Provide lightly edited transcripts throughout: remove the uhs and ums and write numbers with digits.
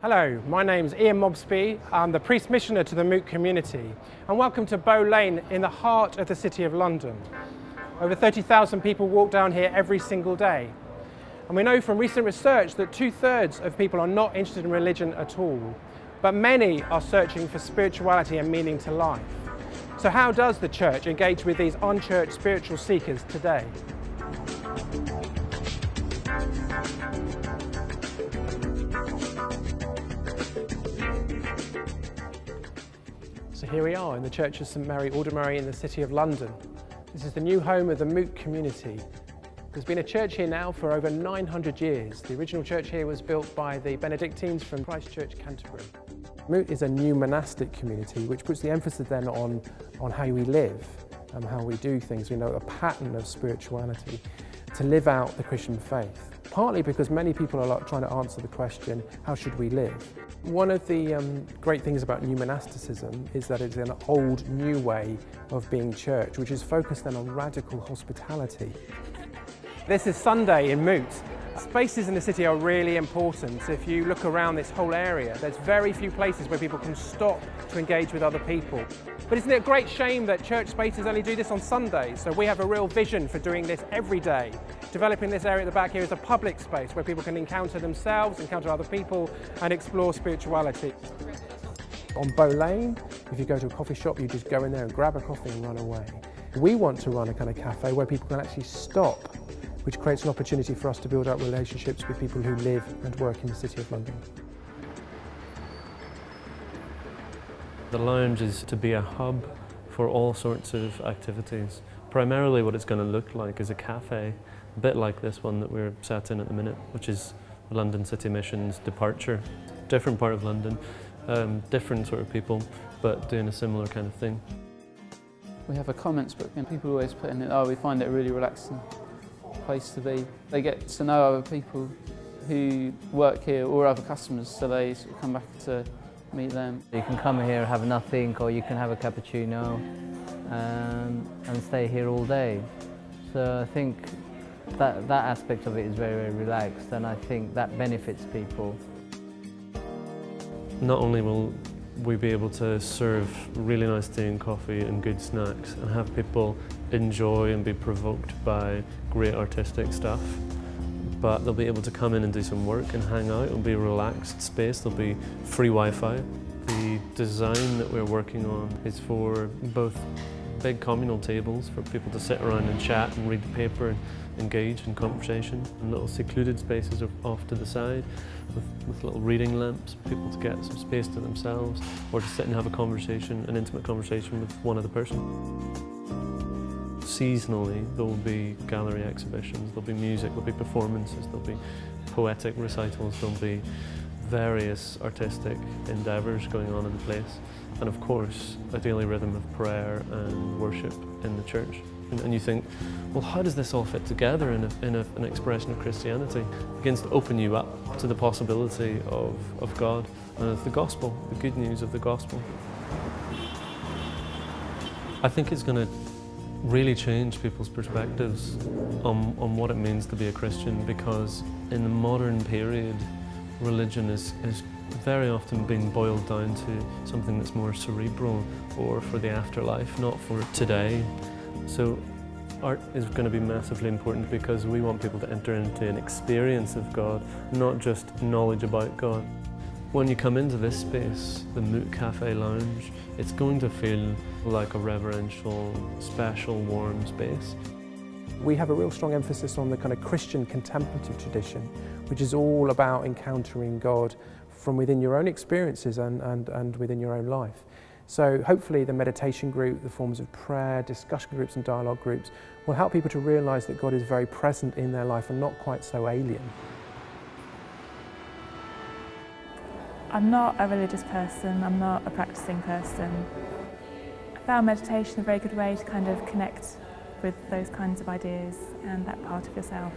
Hello, my name's Ian Mobsby. I'm the priest missioner to the Moot community, and welcome to Bow Lane in the heart of the City of London. Over 30,000 people walk down here every single day. And we know from recent research that 2/3 of people are not interested in religion at all, but many are searching for spirituality and meaning to life. So how does the church engage with these unchurched spiritual seekers today? So here we are in the Church of St Mary, Aldermary in the City of London. This is the new home of the Moot community. There's been a church here now for over 900 years. The original church here was built by the Benedictines from Christ Church, Canterbury. Moot is a new monastic community which puts the emphasis then on how we live and how we do things. We know a pattern of spirituality to live out the Christian faith. Partly because many people are trying to answer the question, how should we live? One of the great things about new monasticism is that it's an old, new way of being church, which is focused then on radical hospitality. This is Sunday in Moot. Spaces in the city are really important. If you look around this whole area, there's very few places where people can stop to engage with other people. But isn't it a great shame that church spaces only do this on Sundays? So we have a real vision for doing this every day. Developing this area at the back here as a public space where people can encounter themselves, encounter other people and explore spirituality. On Bow Lane, if you go to a coffee shop, you just go in there and grab a coffee and run away. We want to run a kind of cafe where people can actually stop, which creates an opportunity for us to build up relationships with people who live and work in the City of London. The lounge is to be a hub for all sorts of activities. Primarily what it's going to look like is a cafe, a bit like this one that we're sat in at the minute, which is London City Mission's Departure. Different part of London, different sort of people, but doing a similar kind of thing. We have a comments book and people always put in it, oh, we find it a really relaxing place to be. They get to know other people who work here or other customers, so they sort of come back to meet them. You can come here, have nothing, or you can have a cappuccino and stay here all day. So I think that aspect of it is very, very relaxed, and I think that benefits people. Not only will we be able to serve really nice tea and coffee and good snacks and have people enjoy and be provoked by great artistic stuff, but they'll be able to come in and do some work and hang out. It'll be a relaxed space, there'll be free Wi-Fi. The design that we're working on is for both big communal tables for people to sit around and chat and read the paper and engage in conversation, and little secluded spaces are off to the side with little reading lamps, people to get some space to themselves or to sit and have a conversation, an intimate conversation with one other person. Seasonally, there will be gallery exhibitions, there'll be music, there'll be performances, there'll be poetic recitals, there'll be various artistic endeavours going on in the place, and of course a daily rhythm of prayer and worship in the church. And you think, well, how does this all fit together in an expression of Christianity? It begins to open you up to the possibility of God and of the gospel, the good news of the gospel. I think it's going to really change people's perspectives on what it means to be a Christian, because in the modern period, religion is very often being boiled down to something that's more cerebral or for the afterlife, not for today. So art is going to be massively important because we want people to enter into an experience of God, not just knowledge about God. When you come into this space, the Moot Cafe Lounge, it's going to feel like a reverential, special, warm space. We have a real strong emphasis on the kind of Christian contemplative tradition, which is all about encountering God from within your own experiences and within your own life. So hopefully the meditation group, the forms of prayer, discussion groups and dialogue groups will help people to realise that God is very present in their life and not quite so alien. I'm not a religious person, I'm not a practicing person. I found meditation a very good way to kind of connect with those kinds of ideas and that part of yourself.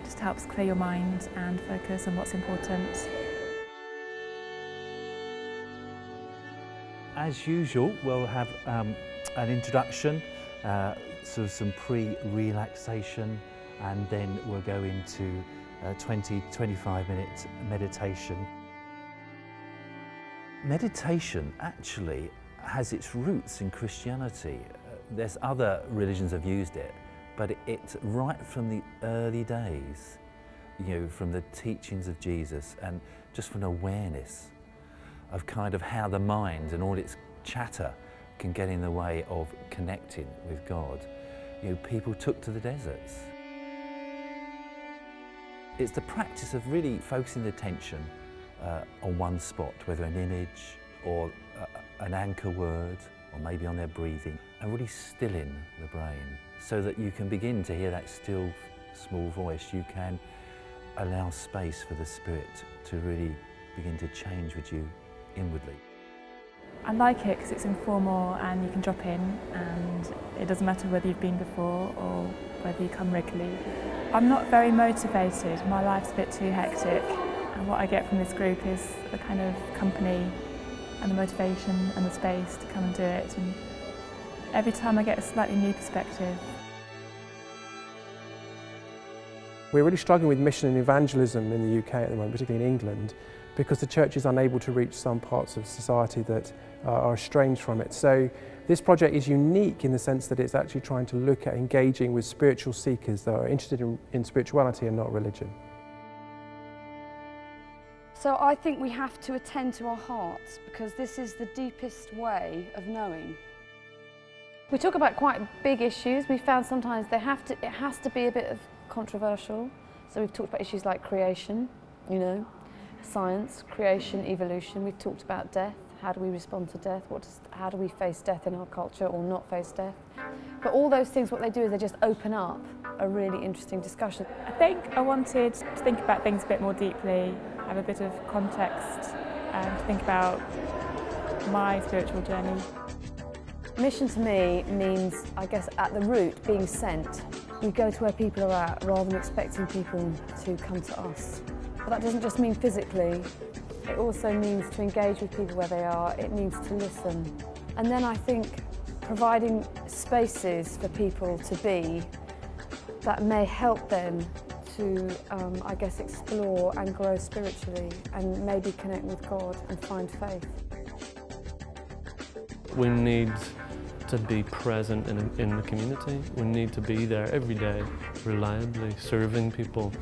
It just helps clear your mind and focus on what's important. As usual, we'll have an introduction, sort of some pre-relaxation, and then we'll go into 20-25 minute meditation. Meditation actually has its roots in Christianity. There's other religions have used it, but it's right from the early days, from the teachings of Jesus, and just from awareness of kind of how the mind and all its chatter can get in the way of connecting with God. People took to the deserts. It's the practice of really focusing the attention on one spot, whether an image or an anchor word, or maybe on their breathing, and really stilling the brain so that you can begin to hear that still small voice. You can allow space for the Spirit to really begin to change with you inwardly. I like it because it's informal and you can drop in, and it doesn't matter whether you've been before or whether you come regularly. I'm not very motivated, my life's a bit too hectic, and what I get from this group is the kind of company and the motivation and the space to come and do it, and every time I get a slightly new perspective. We're really struggling with mission and evangelism in the UK at the moment, particularly in England, because the church is unable to reach some parts of society that are estranged from it. So this project is unique in the sense that it's actually trying to look at engaging with spiritual seekers that are interested in spirituality and not religion. So I think we have to attend to our hearts, because this is the deepest way of knowing. We talk about quite big issues. We found sometimes it has to be a bit of controversial. So we've talked about issues like creation, science, creation, evolution. We've talked about death. How do we respond to death? How do we face death in our culture or not face death? But all those things, what they do is they just open up a really interesting discussion. I think I wanted to think about things a bit more deeply, have a bit of context, and think about my spiritual journey. Mission to me means, I guess, at the root, being sent. We go to where people are at rather than expecting people to come to us. But that doesn't just mean physically, it also means to engage with people where they are, it means to listen. And then I think providing spaces for people to be that may help them to, I guess, explore and grow spiritually and maybe connect with God and find faith. We need to be present in the community. We need to be there every day, reliably, serving people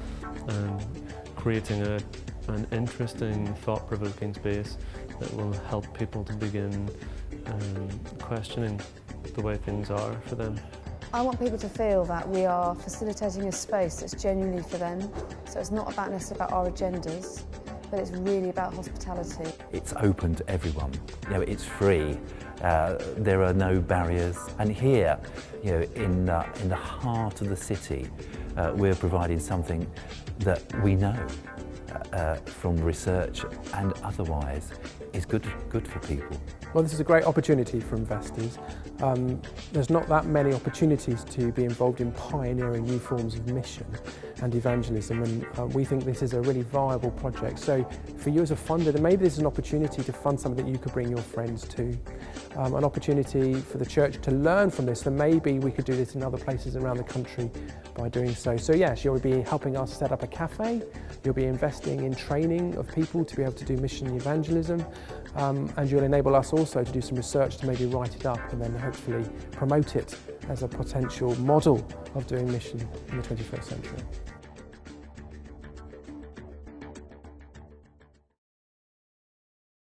and creating an interesting, thought-provoking space that will help people to begin questioning the way things are for them. I want people to feel that we are facilitating a space that's genuinely for them. So it's not necessarily about our agendas, but it's really about hospitality. It's open to everyone. It's free. There are no barriers. And here, in the heart of the city, we're providing something that we know from research and otherwise is good for people. Well, this is a great opportunity for investors. There's not that many opportunities to be involved in pioneering new forms of mission and evangelism, and we think this is a really viable project. So for you as a funder, then maybe this is an opportunity to fund something that you could bring your friends to, an opportunity for the church to learn from this, then maybe we could do this in other places around the country by doing so. So yes, you'll be helping us set up a cafe, you'll be investing in training of people to be able to do mission and evangelism, and you'll enable us also to do some research to maybe write it up and then hopefully promote it as a potential model of doing mission in the 21st century.